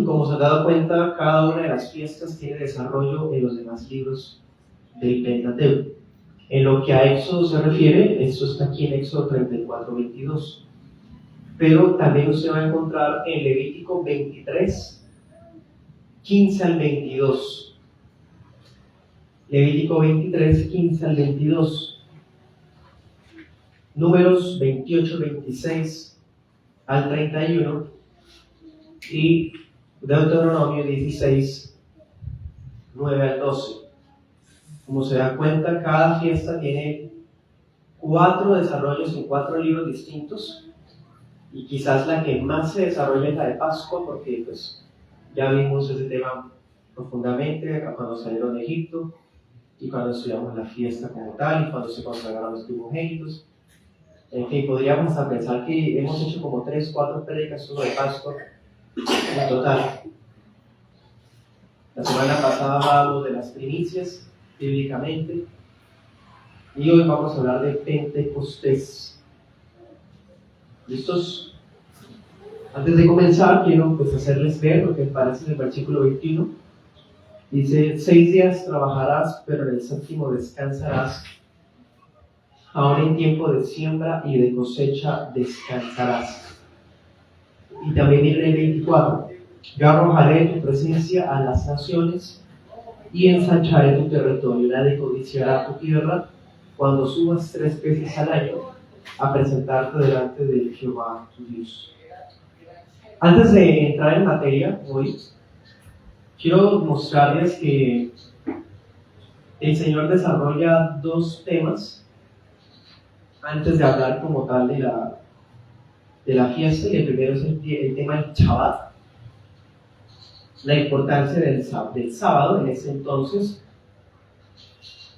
Como se han dado cuenta, cada una de las fiestas tiene desarrollo en los demás libros del Pentateuco. En lo que a Éxodo se refiere, esto está aquí en Éxodo 34:22. Pero también usted va a encontrar en Levítico 23, 15 al 22. Levítico 23, 15 al 22. Números 28, 26 al 31. Y Deuteronomio 16, 9 al 12. Como se dan cuenta, cada fiesta tiene 4 desarrollos en 4 libros distintos, y quizás la que más se desarrolla es la de Pascua, porque pues ya vimos ese tema profundamente cuando salieron de Egipto y cuando estudiamos la fiesta como tal y cuando se consagraron los primogénitos. En fin, podríamos hasta pensar que hemos hecho como 3, 4 prédicas solo de Pascua en total. La semana pasada hablamos de las primicias bíblicamente y hoy vamos a hablar de Pentecostés. ¿Listos? Antes de comenzar, quiero hacerles ver lo que aparece en el versículo 21. Dice: 6 días trabajarás, pero en el séptimo descansarás. Ahora en tiempo de siembra y de cosecha descansarás. Y también viene el 24. Yo arrojaré tu presencia a las naciones y ensancharé tu territorio. Nadie codiciará tu tierra cuando subas 3 veces al año a presentarte delante de Jehová tu Dios. Antes de entrar en materia hoy, quiero mostrarles que el Señor desarrolla 2 temas antes de hablar como tal de la fiesta. Y el primero es el tema del Shabbat, la importancia del sábado en ese entonces.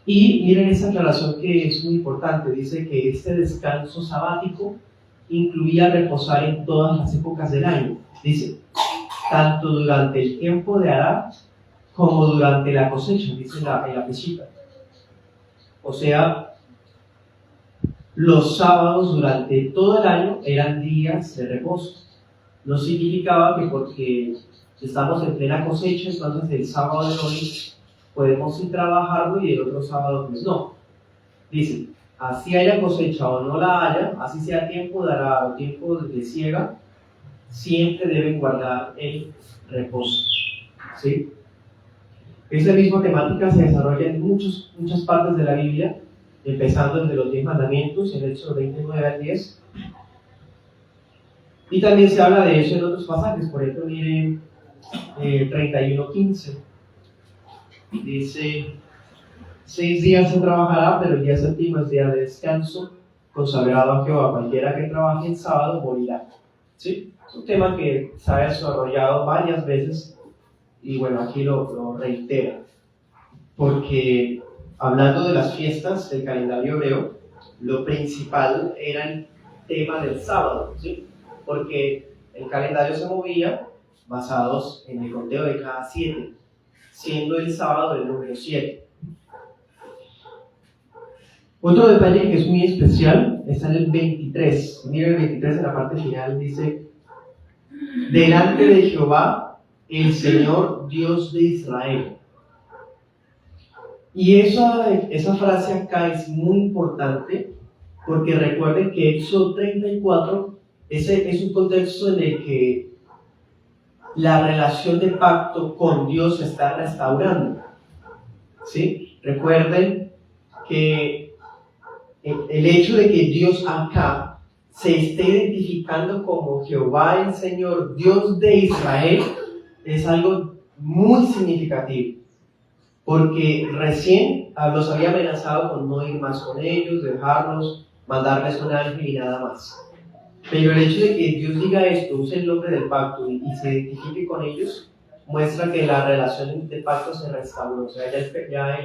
Y miren esa aclaración que es muy importante. Dice que este descanso sabático incluía reposar en todas las épocas del año. Dice, tanto durante el tiempo de arar como durante la cosecha, dice en la Peshitta. O sea, los sábados durante todo el año eran días de reposo. No significaba que porque estamos en plena cosecha, entonces el sábado de hoy podemos ir trabajarlo y el otro sábado pues no. Dice, así haya cosecha o no la haya, así sea tiempo de arar o tiempo de siega, siempre deben guardar el reposo. ¿Sí? Esta misma temática se desarrolla en muchas partes de la Biblia, empezando desde los 10 mandamientos, en Éxodo 29 al 10. Y también se habla de eso en otros pasajes. Por ejemplo, miren 31:15. Dice: 6 días se trabajará, pero el día séptimo es día de descanso, consagrado a Jehová. Cualquiera que trabaje en sábado morirá. ¿Sí? Es un tema que se ha desarrollado varias veces y bueno, aquí lo reitera. Porque hablando de las fiestas del calendario hebreo, lo principal era el tema del sábado, ¿sí? Porque el calendario se movía basados en el conteo de cada 7, siendo el sábado el número 7. Otro detalle que es muy especial está en el 23. Miren el 23 en la parte final, dice: delante de Jehová, el Señor Dios de Israel. Y esa frase acá es muy importante, porque recuerden que Éxodo 34 es un contexto en el que la relación de pacto con Dios se está restaurando. ¿Sí? Recuerden que el hecho de que Dios acá se esté identificando como Jehová el Señor, Dios de Israel, es algo muy significativo. Porque recién los había amenazado con no ir más con ellos, dejarlos, mandarles un ángel y nada más. Pero el hecho de que Dios diga esto, use el nombre del pacto y se identifique con ellos, muestra que la relación del pacto se restauró. O sea, ya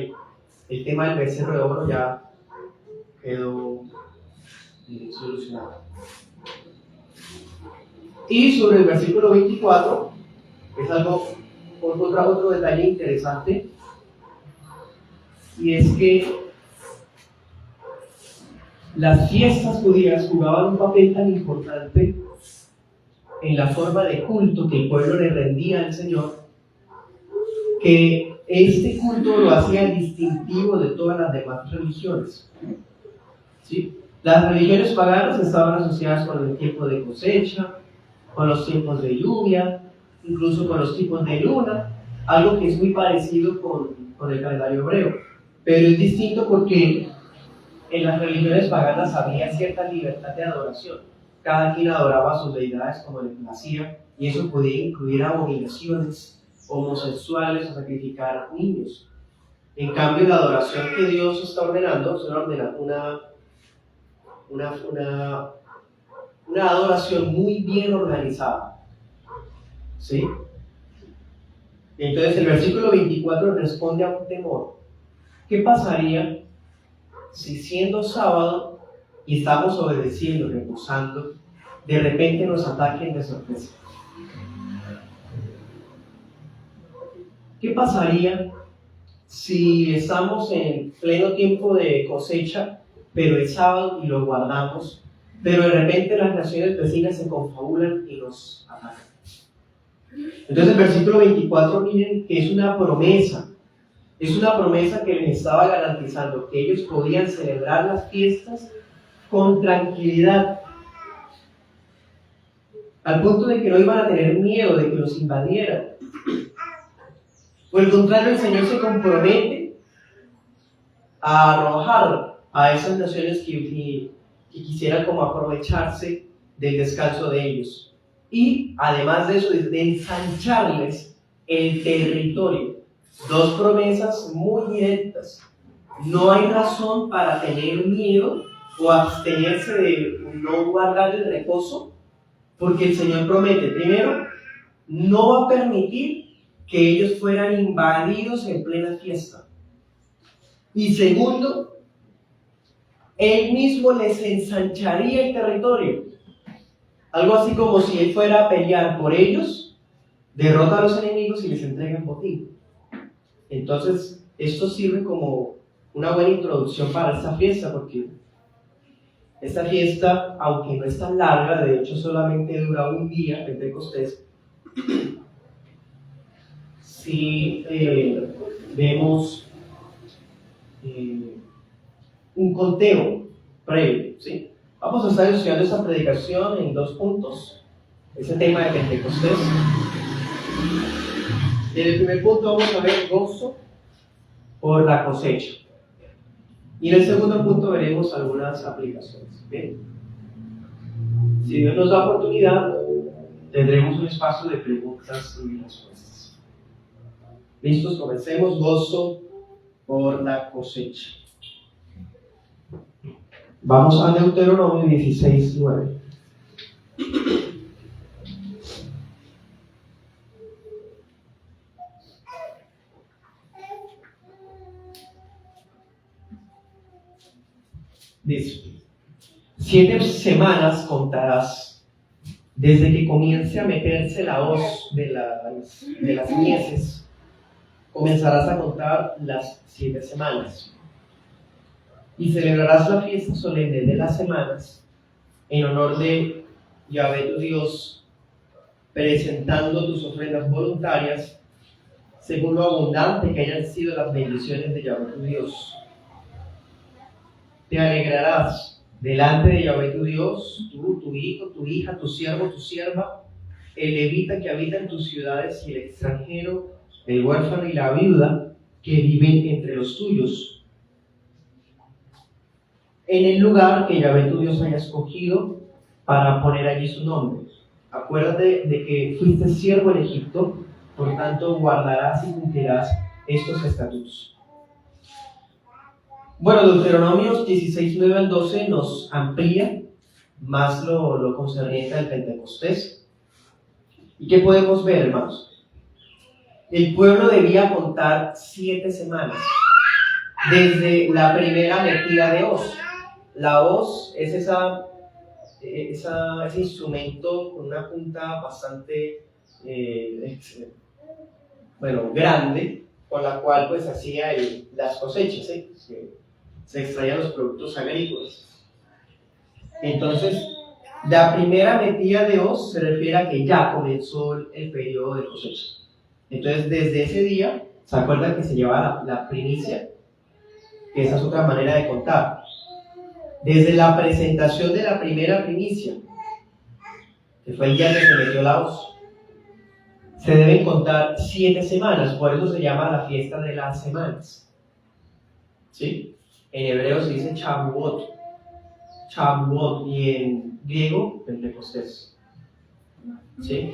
el tema del becerro de oro ya quedó solucionado. Y sobre el versículo 24, es otro detalle interesante. Y es que las fiestas judías jugaban un papel tan importante en la forma de culto que el pueblo le rendía al Señor, que este culto lo hacía distintivo de todas las demás religiones. ¿Sí? Las religiones paganas estaban asociadas con el tiempo de cosecha, con los tiempos de lluvia, incluso con los tipos de luna, algo que es muy parecido con el calendario hebreo. Pero es distinto porque en las religiones paganas había cierta libertad de adoración. Cada quien adoraba a sus deidades como le placía, y eso podía incluir abominaciones homosexuales o sacrificar niños. En cambio, la adoración que Dios está ordenando es una adoración muy bien organizada. ¿Sí? Entonces el versículo 24 responde a un temor. ¿Qué pasaría si siendo sábado y estamos obedeciendo, reposando, de repente nos ataquen de sorpresa? ¿Qué pasaría si estamos en pleno tiempo de cosecha, pero es sábado y lo guardamos, pero de repente las naciones vecinas se confabulan y nos atacan? Entonces el versículo 24, miren que es una promesa que les estaba garantizando que ellos podían celebrar las fiestas con tranquilidad, al punto de que no iban a tener miedo de que los invadieran. Por el contrario, el Señor se compromete a arrojar a esas naciones que quisieran como aprovecharse del descanso de ellos. Y además de eso, de ensancharles el territorio. Dos promesas muy directas. No hay razón para tener miedo o abstenerse de no guardar el reposo, porque el Señor promete, primero, no va a permitir que ellos fueran invadidos en plena fiesta. Y segundo, Él mismo les ensancharía el territorio. Algo así como si Él fuera a pelear por ellos, derrota a los enemigos y les entrega el botín. Entonces, esto sirve como una buena introducción para esta fiesta, porque esta fiesta, aunque no es tan larga, de hecho solamente dura un día, Pentecostés, si vemos un conteo previo, ¿sí? Vamos a estar estudiando esta predicación en 2 puntos, ese tema de Pentecostés. En el primer punto vamos a ver gozo por la cosecha. Y en el segundo punto veremos algunas aplicaciones. ¿Bien? Si Dios nos da oportunidad, tendremos un espacio de preguntas y respuestas. ¿Listos? Comencemos. Gozo por la cosecha. Vamos a Deuteronomio 16:9. Dice: 7 semanas contarás desde que comience a meterse la hoz de las mieses. Comenzarás a contar las 7 semanas. Y celebrarás la fiesta solemne de las semanas en honor de Yahvé tu Dios, presentando tus ofrendas voluntarias según lo abundante que hayan sido las bendiciones de Yahvé tu Dios. Te alegrarás delante de Yahvé tu Dios, tú, tu hijo, tu hija, tu siervo, tu sierva, el levita que habita en tus ciudades y el extranjero, el huérfano y la viuda que viven entre los tuyos, en el lugar que Yahvé tu Dios haya escogido para poner allí su nombre. Acuérdate de que fuiste siervo en Egipto, por tanto guardarás y cumplirás estos estatutos. Bueno, Deuteronomios 16:9 al 12 nos amplía más lo concerniente al Pentecostés. ¿Y qué podemos ver, hermanos? El pueblo debía contar 7 semanas desde la primera metida de hoz. La hoz es ese instrumento con una punta bastante grande, con la cual pues hacía las cosechas, se extraían los productos agrícolas. Entonces La primera metida de hoz se refiere a que ya comenzó el periodo de cosecha. Entonces, desde ese día, ¿se acuerdan que se llevaba la primicia? Que esa es otra manera de contar. Desde la presentación de la primera primicia, que fue el día que se metió la hoz, se deben contar 7 semanas, por eso se llama la fiesta de las semanas. ¿Sí? En hebreo se dice Shavuot, y en griego Pentecostés. ¿Sí?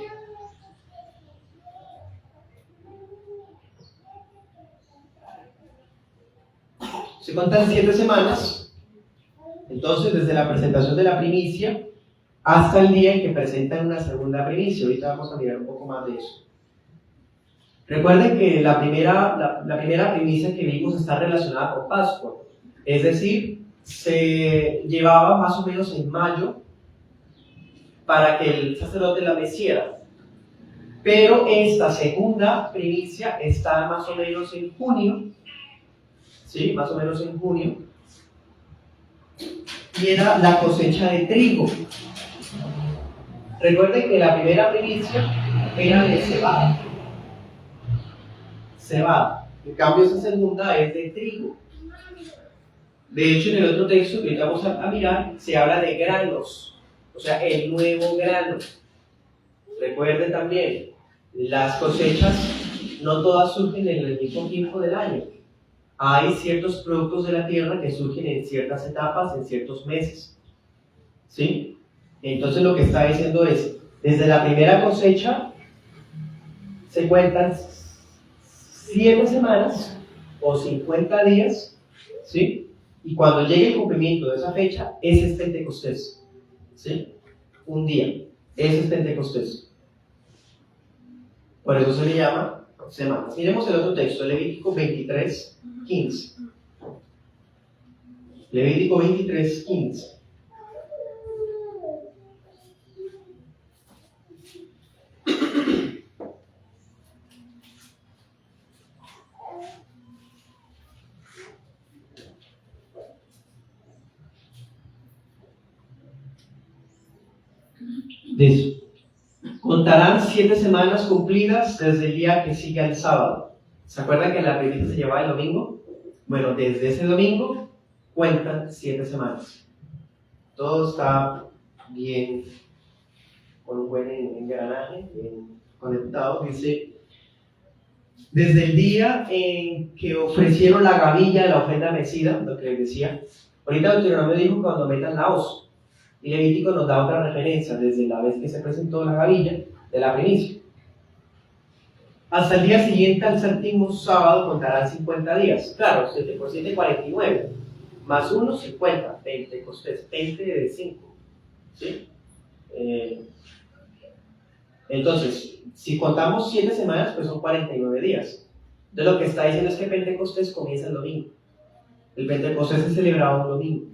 Se cuentan 7 semanas, entonces desde la presentación de la primicia hasta el día en que presentan una segunda primicia. Ahorita vamos a mirar un poco más de eso. Recuerden que la primera primicia que vimos está relacionada con Pascua, es decir, se llevaba más o menos en mayo para que el sacerdote la meciera. Pero esta segunda primicia está más o menos en junio, ¿sí? Más o menos en junio, y era la cosecha de trigo. Recuerden que la primera primicia era de cebada. En cambio, esa segunda es de trigo. De hecho, en el otro texto que vamos a mirar, se habla de granos, o sea, el nuevo grano. Recuerden también, las cosechas no todas surgen en el mismo tiempo del año. Hay ciertos productos de la tierra que surgen en ciertas etapas, en ciertos meses. ¿Sí? Entonces lo que está diciendo es, desde la primera cosecha se cuentan 7 semanas o 50 días, ¿sí? Y cuando llegue el cumplimiento de esa fecha, ese es Pentecostés, ¿sí? Un día, ese es Pentecostés. Por eso se le llama semanas. Miremos el otro texto, Levítico 23, 15. Levítico 23, 15. Dice, contarán 7 semanas cumplidas desde el día que sigue al sábado. ¿Se acuerdan que la primicia se llevaba el domingo? Bueno, desde ese domingo cuentan 7 semanas. Todo está bien, con un buen engranaje, bien conectado. Dice, desde el día en que ofrecieron la gavilla de la ofrenda mecida, lo que les decía. Ahorita Deuteronomio dijo cuando metan la hoz. Y Levítico nos da otra referencia desde la vez que se presentó la gavilla de la primicia. Hasta el día siguiente, al séptimo sábado, contarán 50 días. Claro, 7 por 7, 49. Más 1, 50. Pentecostés. 20 de 5. ¿Sí? Entonces, si contamos 7 semanas, pues son 49 días. Entonces, lo que está diciendo es que Pentecostés comienza el domingo. El Pentecostés se celebraba un domingo.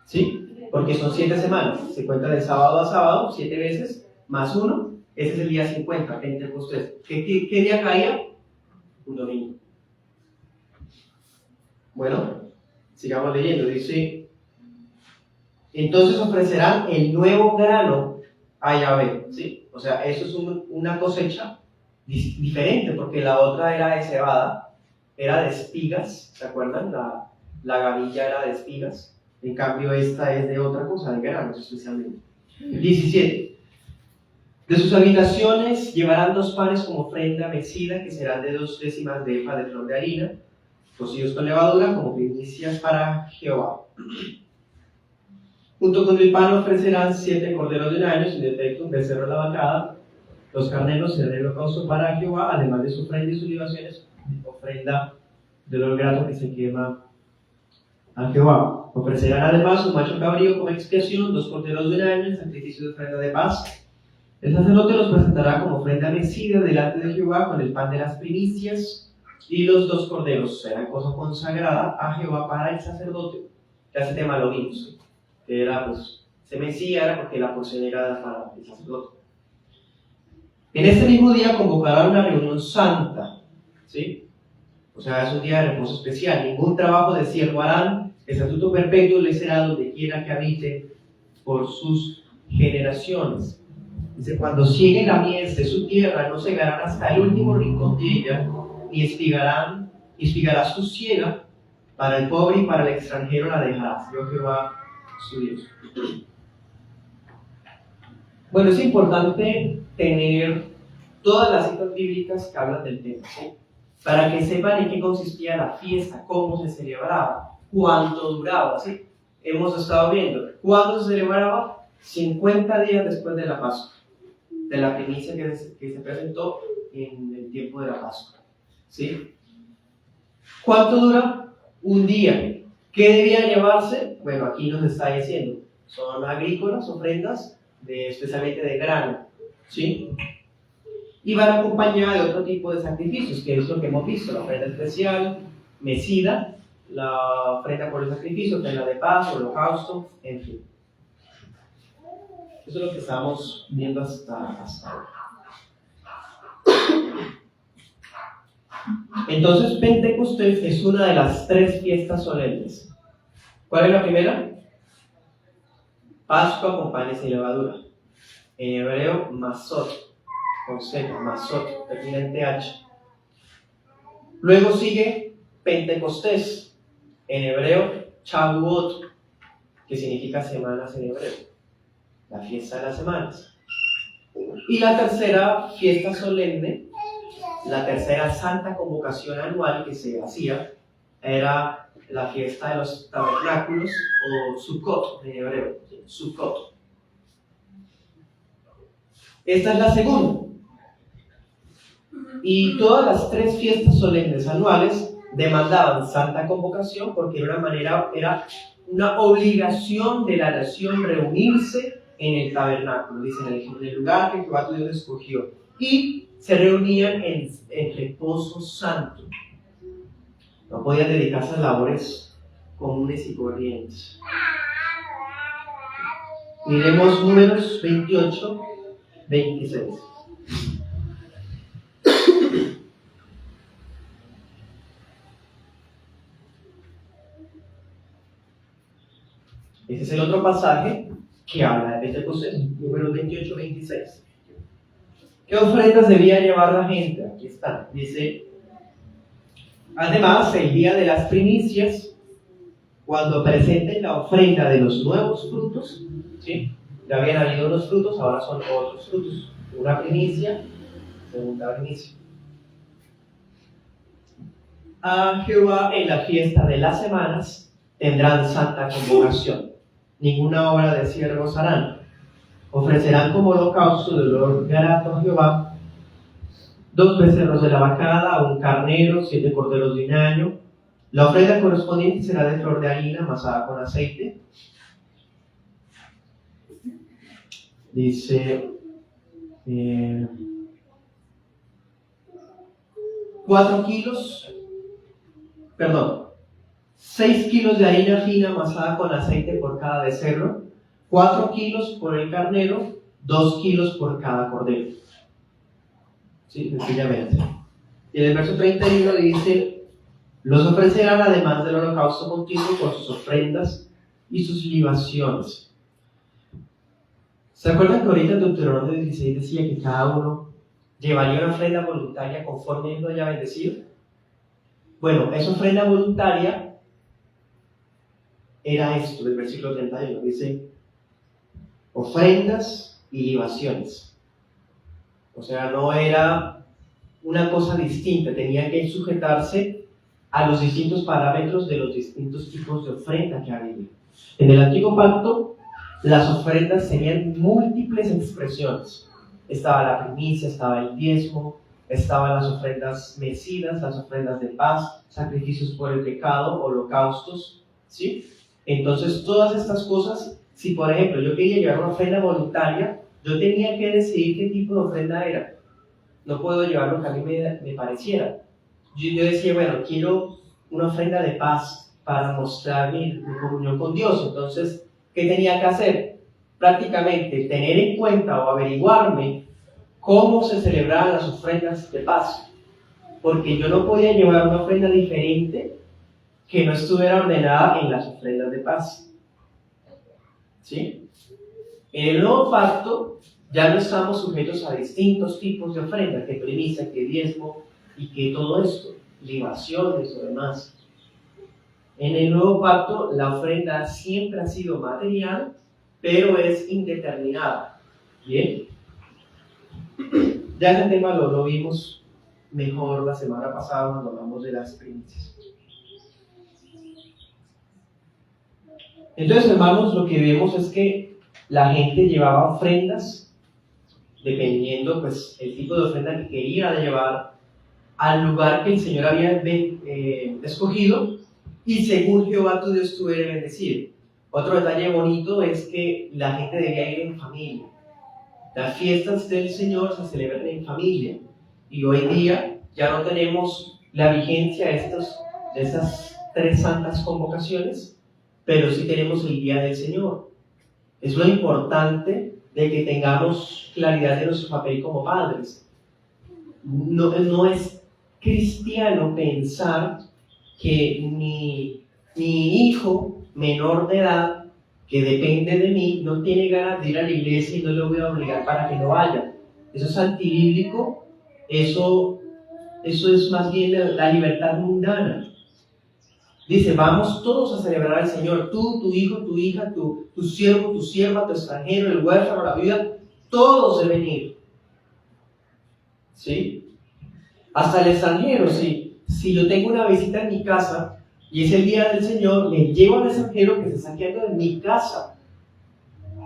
¿Sí? Porque son 7 semanas, se cuenta de sábado a sábado, 7 veces, más 1, ese es el día 50, Pentecostés. ¿Qué día caía? Un domingo. Bueno, sigamos leyendo, dice, entonces ofrecerán el nuevo grano a Yahvé, ¿sí? O sea, eso es una cosecha diferente, porque la otra era de cebada, era de espigas, ¿se acuerdan? La gavilla era de espigas. En cambio, esta es de otra cosa, de granos especialmente. 17. De sus habitaciones llevarán 2 panes como ofrenda mecida, que serán de 2 décimas de efa de flor de harina, cocidos con levadura, como primicias para Jehová. Junto con el pan ofrecerán 7 corderos de un año, sin defecto, un becerro de la vacada. Los carneros serán el holocausto para Jehová, además de su ofrenda y sus libaciones, ofrenda de lo grato que se quema a Jehová. Ofrecerán además un macho cabrío como expiación, 2 corderos de un año en sacrificio de ofrenda de paz. El sacerdote los presentará como ofrenda mecida delante de Jehová con el pan de las primicias, y los 2 corderos serán cosa consagrada a Jehová para el sacerdote. Ya ese tema lo vimos, que era, pues, se mecía era porque la porción era para el sacerdote. En este mismo día convocarán una reunión santa, ¿sí? O sea, es un día de reposo especial. Ningún trabajo de siervo harán. Estatuto perpetuo les será donde quiera que habite por sus generaciones. Dice, cuando cieguen la mies de su tierra, no cegarán hasta el último rincón de ella, ni espigará su siega, para el pobre y para el extranjero la dejará. Yo Jehová su Dios. Bueno, es importante tener todas las citas bíblicas que hablan del tema, ¿sí? Para que sepan en qué consistía la fiesta, cómo se celebraba, cuánto duraba, ¿sí? Hemos estado viendo cuándo se celebraba, 50 días después de la Pascua, de la primicia que se presentó en el tiempo de la Pascua, ¿sí? ¿Cuánto dura? Un día. ¿Qué debía llevarse? Bueno, aquí nos está diciendo, son agrícolas, ofrendas, especialmente de grano, ¿sí? Y van acompañadas de otro tipo de sacrificios, que es lo que hemos visto, la ofrenda especial, mecida, la ofrenda por el sacrificio, ofrenda de paz, holocausto, en fin. Eso es lo que estamos viendo hasta ahora. Entonces, Pentecostés es una de las 3 fiestas solemnes. ¿Cuál es la primera? Pascua con panes y levadura. En hebreo, Masot, con Z, Masot, termina en TH. Luego sigue Pentecostés, en hebreo, Shavuot, que significa semanas en hebreo, la fiesta de las semanas. Y la tercera fiesta solemne, la tercera santa convocación anual que se hacía, era la fiesta de los tabernáculos, o Sukkot en hebreo, Sukkot. Esta es la segunda. Y todas las 3 fiestas solemnes anuales demandaban santa convocación porque era una obligación de la nación reunirse en el tabernáculo, dice, en el lugar que Jehová tu Dios escogió. Y se reunían en reposo santo. No podían dedicarse a labores comunes y corrientes. Miremos Números 28, 26. Ese es el otro pasaje que habla de Pentecostés, Números 28, 26. ¿Qué ofrendas debía llevar la gente? Aquí está. Dice, además, el día de las primicias, cuando presenten la ofrenda de los nuevos frutos, ¿sí? Ya habían habido unos frutos, ahora son otros frutos. Una primicia, segunda primicia. A Jehová en la fiesta de las semanas tendrán santa convocación. Ninguna obra de siervos harán. Ofrecerán como holocausto de olor grato a Jehová 2 becerros de la vacada, 1 carnero, 7 corderos de un año. La ofrenda correspondiente será de flor de harina amasada con aceite. Dice 6 kilos de harina fina amasada con aceite por cada becerro, 4 kilos por el carnero, 2 kilos por cada cordero. Sí, sencillamente. Y en el verso 31 dice, los ofrecerán además del holocausto continuo con sus ofrendas y sus libaciones. ¿Se acuerdan que ahorita en Deuteronomio 16 decía que cada uno llevaría una ofrenda voluntaria conforme él lo haya bendecido? Bueno, esa ofrenda voluntaria era esto, del versículo 31, dice, ofrendas y libaciones. O sea, no era una cosa distinta, tenía que sujetarse a los distintos parámetros de los distintos tipos de ofrenda que había. En el Antiguo Pacto, las ofrendas tenían múltiples expresiones. Estaba la primicia, estaba el diezmo, estaban las ofrendas mecidas, las ofrendas de paz, sacrificios por el pecado, holocaustos, ¿sí? Entonces, todas estas cosas, si por ejemplo yo quería llevar una ofrenda voluntaria, yo tenía que decidir qué tipo de ofrenda era. No puedo llevar lo que a mí me pareciera. Yo decía, bueno, quiero una ofrenda de paz para mostrar mi comunión con Dios. Entonces, ¿qué tenía que hacer? Prácticamente tener en cuenta o averiguarme cómo se celebraban las ofrendas de paz. Porque yo no podía llevar una ofrenda diferente que no estuviera ordenada en las ofrendas de paz. ¿Sí? En el nuevo pacto ya no estamos sujetos a distintos tipos de ofrendas, que primicia, que diezmo y que todo esto, libaciones o demás. En el nuevo pacto la ofrenda siempre ha sido material, pero es indeterminada. ¿Bien? Ya ese tema lo vimos mejor la semana pasada cuando hablamos de las primicias. Entonces, hermanos, lo que vemos es que la gente llevaba ofrendas, dependiendo pues el tipo de ofrenda que quería llevar, al lugar que el Señor había escogido, y según Jehová tu Dios tú eres bendecido. Otro detalle bonito es que la gente debía ir en familia. Las fiestas del Señor se celebran en familia, y hoy día ya no tenemos la vigencia de estas 3 santas convocaciones, pero sí tenemos el día del Señor. Es lo importante de que tengamos claridad de nuestro papel como padres. No es cristiano pensar que mi hijo menor de edad, que depende de mí, no tiene ganas de ir a la iglesia y no lo voy a obligar para que no vaya. Eso es antibíblico, eso es más bien la libertad mundana. Dice, vamos todos a celebrar al Señor, tú, tu hijo, tu hija, tu siervo, tu sierva, tu extranjero, el huérfano, la viuda, todos deben ir. ¿Sí? Hasta el extranjero, sí. Si yo tengo una visita en mi casa y es el día del Señor, le llevo al extranjero que se está quedando en mi casa.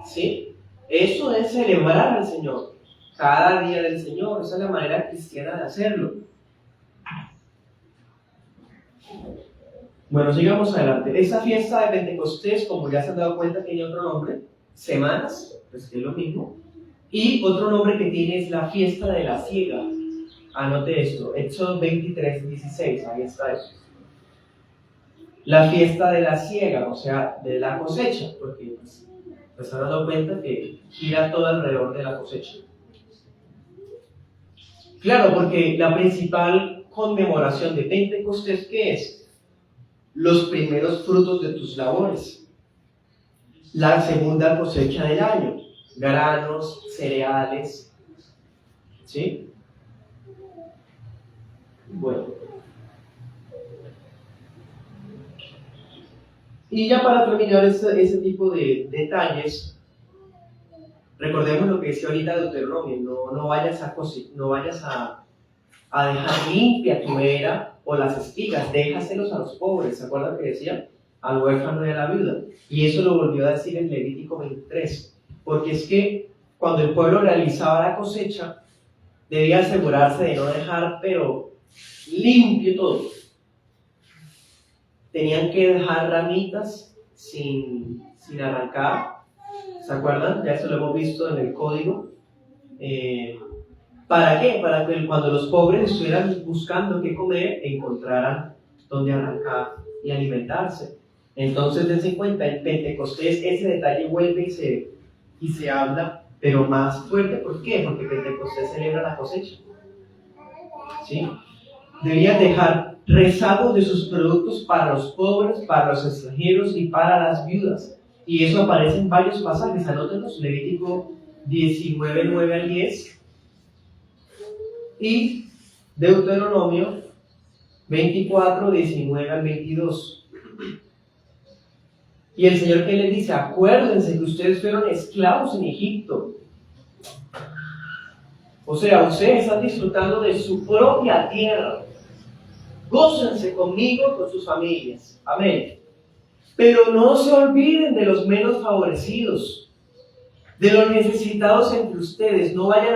¿Sí? Eso es celebrar al Señor. Cada día del Señor. Esa es la manera cristiana de hacerlo. Bueno, sigamos adelante. Esta fiesta de Pentecostés, como ya se han dado cuenta, tiene otro nombre. Semanas, pues que es lo mismo. Y otro nombre que tiene es la fiesta de la siega. Anote esto, Éxodo 23:16, ahí está eso. La fiesta de la siega, o sea, de la cosecha, porque pues se han dado cuenta que gira todo alrededor de la cosecha. Claro, porque la principal conmemoración de Pentecostés, ¿qué es? Los primeros frutos de tus labores. La segunda cosecha del año, granos, cereales, ¿sí? Bueno. Y ya para terminar ese tipo de detalles, recordemos lo que decía ahorita Deuteronomio, no vayas a dejar limpia tu era o las espigas, déjaselos a los pobres, ¿se acuerdan que decía? Al huérfano y a la viuda. Y eso lo volvió a decir en Levítico 23, porque es que cuando el pueblo realizaba la cosecha, debía asegurarse de no dejar, pero limpio todo. Tenían que dejar ramitas sin arrancar, ¿se acuerdan? Ya eso lo hemos visto en el código. ¿Para qué? Para que cuando los pobres estuvieran buscando qué comer, encontraran dónde arrancar y alimentarse. Entonces, dense en cuenta, en Pentecostés ese detalle vuelve y se habla, pero más fuerte. ¿Por qué? Porque Pentecostés celebra la cosecha. ¿Sí? Debían dejar rezagos de sus productos para los pobres, para los extranjeros y para las viudas. Y eso aparece en varios pasajes. Anótenlos, Levítico 19, 9 al 10 y Deuteronomio 24, 19 al 22. Y el Señor, ¿qué les dice? Acuérdense que ustedes fueron esclavos en Egipto. O sea, ustedes están disfrutando de su propia tierra. Gócense conmigo, con sus familias. Amén. Pero no se olviden de los menos favorecidos, de los necesitados entre ustedes. No vayan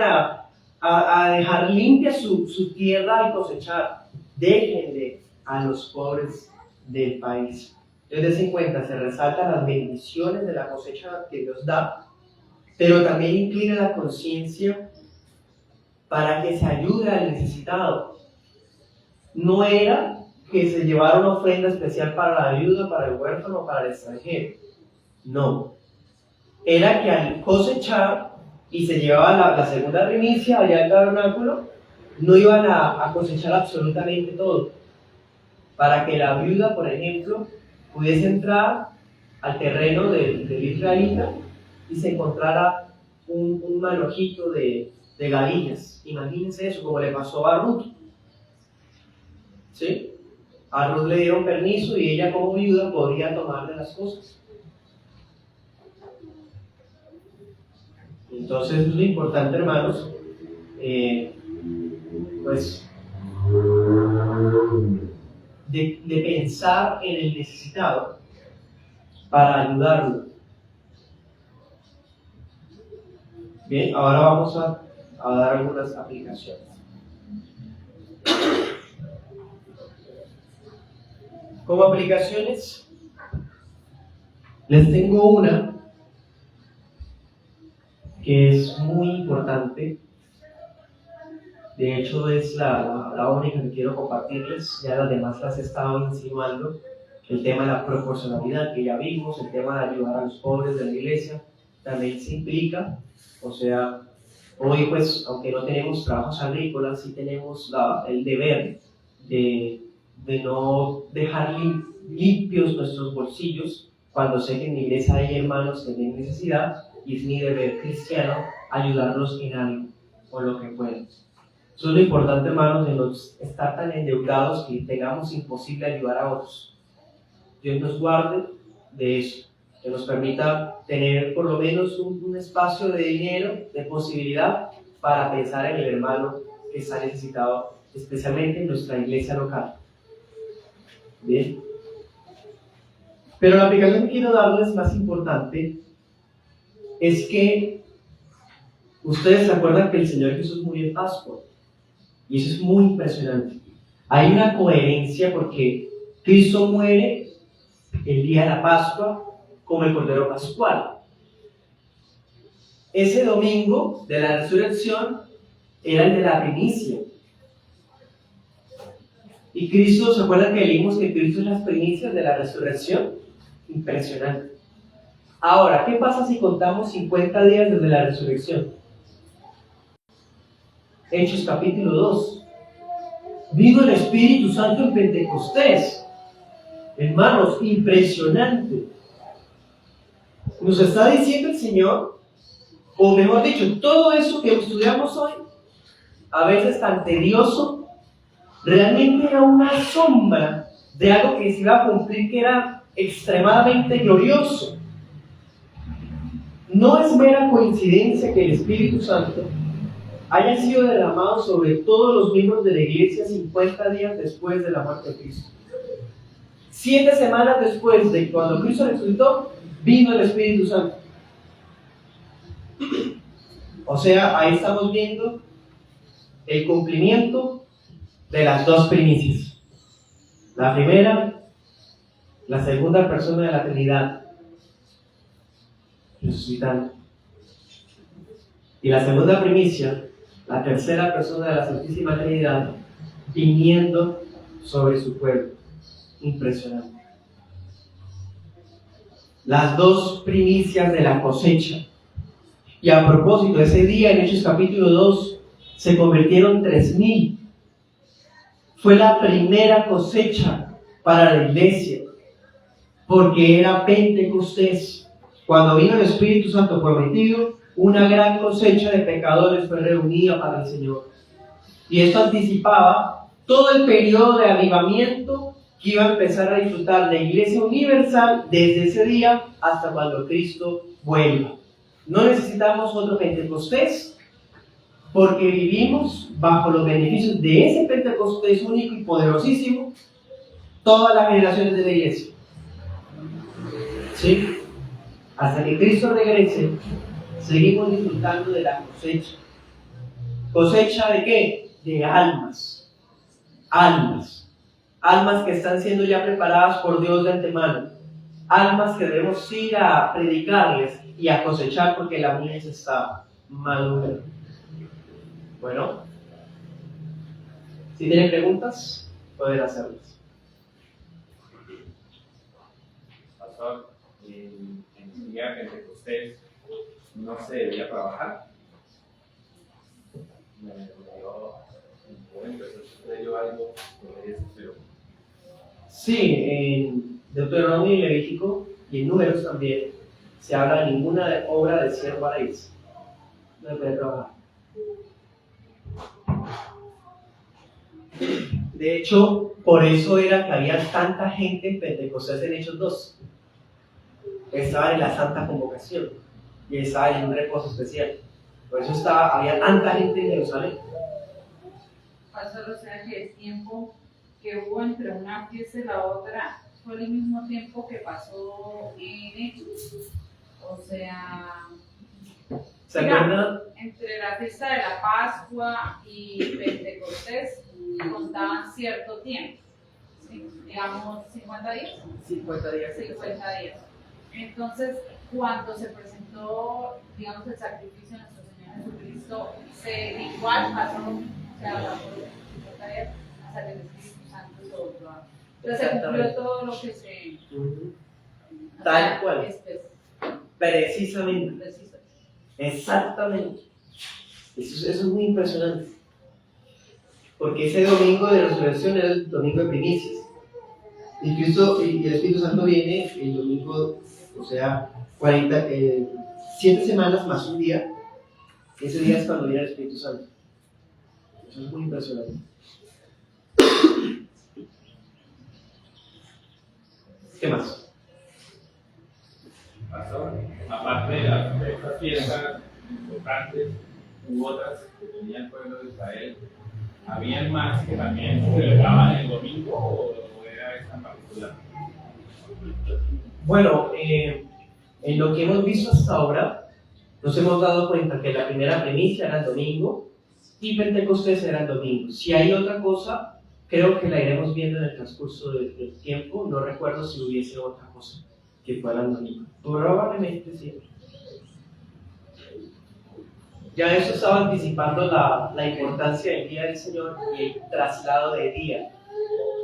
a dejar limpia su tierra al cosechar. Déjenle a los pobres del país. Entonces, en cuenta, se resaltan las bendiciones de la cosecha que Dios da, pero también inclina la conciencia para que se ayude al necesitado. No era que se llevara una ofrenda especial para la viuda, para el huérfano, para el extranjero. No. Era que al cosechar y se llevaba la segunda primicia allá al tabernáculo, no iban a cosechar absolutamente todo. Para que la viuda, por ejemplo, pudiese entrar al terreno del israelita y se encontrara un manojito de gallinas. Imagínense eso, como le pasó a Ruth. ¿Sí? A Ruth le dieron permiso y ella como viuda podría tomarle las cosas. Entonces es lo importante, hermanos, pues de pensar en el necesitado para ayudarlo. Bien, ahora vamos a dar algunas aplicaciones. Como aplicaciones, les tengo una que es muy importante. De hecho, es la única que quiero compartirles. Ya las demás las he estado insinuando. El tema de la proporcionalidad que ya vimos, el tema de ayudar a los pobres de la iglesia, también se implica. O sea, hoy pues, aunque no tenemos trabajos agrícolas, sí tenemos el deber de no dejar limpios nuestros bolsillos cuando sé que en mi iglesia hay hermanos que tienen necesidad, y es mi deber cristiano ayudarlos en algo, con lo que puedan. Eso es lo importante, hermanos, de no estar tan endeudados que tengamos imposible ayudar a otros. Dios nos guarde de eso, que nos permita tener por lo menos un espacio de dinero, de posibilidad, para pensar en el hermano que está necesitado, especialmente en nuestra iglesia local. Bien. Pero la aplicación que quiero darles más importante es que ustedes se acuerdan que el Señor Jesús murió en Pascua. Y eso es muy impresionante. Hay una coherencia porque Cristo muere el día de la Pascua como el Cordero Pascual. Ese domingo de la resurrección era el de la primicia. Y Cristo, ¿se acuerdan que leímos que Cristo es las primicias de la resurrección? Impresionante. Ahora, ¿qué pasa si contamos 50 días desde la resurrección? Hechos capítulo 2. Vino el Espíritu Santo en Pentecostés. Hermanos, impresionante. Nos está diciendo el Señor, o mejor dicho, todo eso que estudiamos hoy, a veces tan tedioso, realmente era una sombra de algo que se iba a cumplir, que era extremadamente glorioso. No es mera coincidencia que el Espíritu Santo haya sido derramado sobre todos los miembros de la iglesia 50 días después de la muerte de Cristo. 7 semanas después de cuando Cristo resucitó, vino el Espíritu Santo. O sea, ahí estamos viendo el cumplimiento de las dos primicias. La primera, la segunda persona de la Trinidad, resucitando. Y la segunda primicia, la tercera persona de la Santísima Trinidad, viniendo sobre su pueblo. Impresionante. Las dos primicias de la cosecha. Y a propósito, ese día en Hechos capítulo 2 se convirtieron 3,000. Fue la primera cosecha para la iglesia, porque era Pentecostés. Cuando vino el Espíritu Santo prometido, una gran cosecha de pecadores fue reunida para el Señor. Y esto anticipaba todo el periodo de avivamiento que iba a empezar a disfrutar la Iglesia Universal desde ese día hasta cuando Cristo vuelva. No necesitamos otro Pentecostés, porque vivimos bajo los beneficios de ese Pentecostés único y poderosísimo todas las generaciones de la Iglesia. ¿Sí? Hasta que Cristo regrese, seguimos disfrutando de la cosecha. ¿Cosecha de qué? De almas. Almas. Almas que están siendo ya preparadas por Dios de antemano. Almas que debemos ir a predicarles y a cosechar porque la mies está madura. Bueno, si tienen preguntas, pueden hacerlas. Pastor, en el día de Pentecostés no se debía trabajar. Me dio algo sobre eso, pero... Sí, en Deuteronomio y Levítico, y en Números también, se habla de ninguna obra de siervo a irse. No se puede trabajar. De hecho, por eso era que había tanta gente en Pentecostés en Hechos 2. Estaban en la Santa Convocación y estaban en un reposo especial. Por eso había tanta gente en Jerusalén. Pastor, o sea que el tiempo que hubo entre una fiesta y la otra fue el mismo tiempo que pasó en Hechos. O sea, ¿Se acuerdan? entre la fiesta de la Pascua y Pentecostés contaban cierto tiempo, ¿sí? Digamos 50 días. 50 días. 50 días. Entonces, cuando se presentó, digamos, el sacrificio de nuestro Señor Jesucristo, igual pasó, o sea, pasó 50 días hasta que el Espíritu Santo sopló. Entonces, se cumplió todo lo que se... Tal cual. Precisamente. Exactamente. Eso es muy impresionante. Porque ese domingo de resurrección era el domingo de primicias. Y el Espíritu Santo viene el domingo, o sea, 7 semanas más un día. Ese día es cuando viene el Espíritu Santo. Eso es muy impresionante. ¿Qué más? Pastor, aparte de estas fiestas importantes u otras que tenía el pueblo de Israel, ¿habían más que también celebraban el domingo o era esta en particular? Bueno, en lo que hemos visto hasta ahora, nos hemos dado cuenta que la primera primicia era el domingo y Pentecostés era el domingo. Si hay otra cosa, creo que la iremos viendo en el transcurso del tiempo. No recuerdo si hubiese otra cosa que fuera el domingo. Probablemente sí. Ya eso estaba anticipando la importancia del Día del Señor y el traslado de día.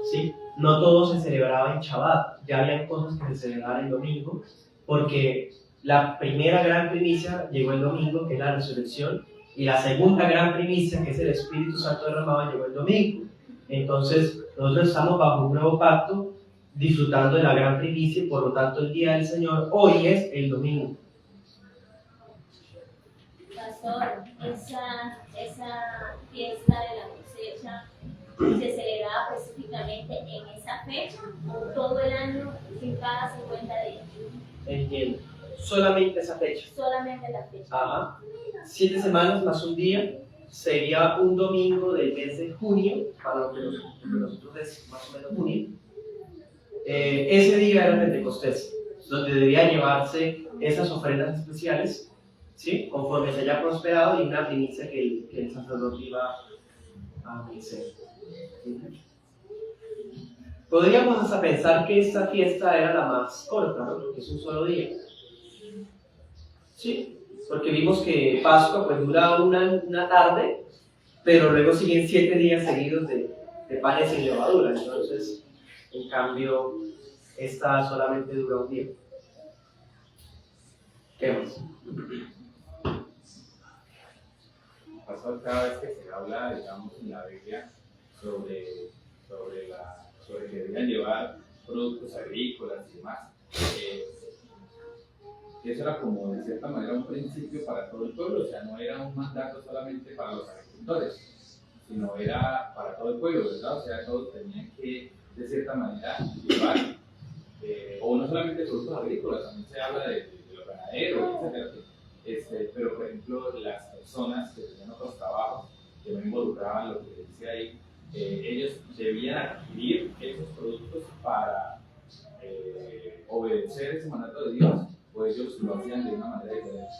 ¿Sí? No todo se celebraba en Shabbat, ya habían cosas que se celebraban el domingo, porque la primera gran primicia llegó el domingo, que es la resurrección, y la segunda gran primicia, que es el Espíritu Santo derramado, llegó el domingo. Entonces, nosotros estamos bajo un nuevo pacto, disfrutando de la gran primicia, y por lo tanto el Día del Señor hoy es el domingo. Pastor, esa fiesta de la cosecha se celebraba específicamente en esa fecha o todo el año en cada 50 días. Entiendo. Solamente esa fecha. Solamente la fecha. Ajá. 7 semanas más un día sería un domingo del mes de junio, para lo que nosotros es más o menos junio. Ese día era Pentecostés, donde debían llevarse esas ofrendas especiales, ¿sí? Conforme se haya prosperado y una primicia que el sacerdote iba a hacer. Podríamos hasta pensar que esta fiesta era la más corta, ¿no? Porque es un solo día. Sí, porque vimos que Pascua pues dura una tarde, pero luego siguen 7 días seguidos de panes sin levadura. Entonces, en cambio, esta solamente dura un día. ¿Qué más? Pastor, cada vez que se habla, digamos, en la Biblia sobre que debían llevar productos agrícolas y demás, eso era como de cierta manera un principio para todo el pueblo, o sea, no era un mandato solamente para los agricultores, sino era para todo el pueblo, ¿verdad? O sea, todos tenían que, de cierta manera, llevar, o no solamente productos agrícolas, también se habla de los ganaderos, etc. Pero, por ejemplo, las personas que tenían otros trabajos, que no involucraban lo que decía ahí, ellos debían adquirir esos productos para obedecer ese mandato de Dios, o ellos lo hacían de una manera diferente.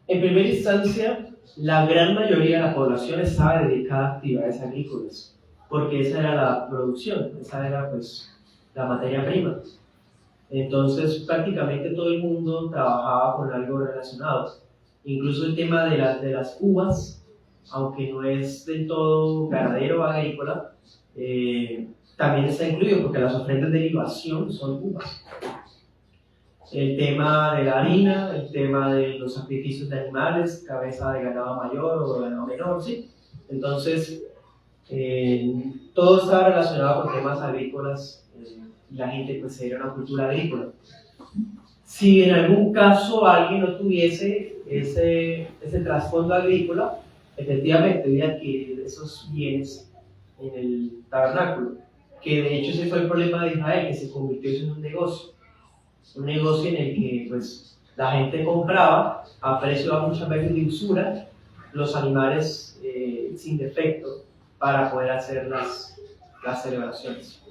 En primera instancia, la gran mayoría de la población estaba dedicada a actividades agrícolas, porque esa era la producción, esa era pues la materia prima. Entonces, prácticamente todo el mundo trabajaba con algo relacionado. Incluso el tema de las uvas, aunque no es del todo ganadero o agrícola, también está incluido, porque las ofrendas de libación son uvas. El tema de la harina, el tema de los sacrificios de animales, cabeza de ganado mayor o de ganado menor, ¿sí? Entonces, todo estaba relacionado con temas agrícolas y la gente pues era una cultura agrícola. si en algún caso alguien no tuviese ese trasfondo agrícola, efectivamente debía adquirir esos bienes en el tabernáculo, que de hecho ese fue el problema de Israel, que se convirtió en un negocio en el que pues, la gente compraba a precio muchas veces de usura los animales sin defecto para poder hacer las celebraciones.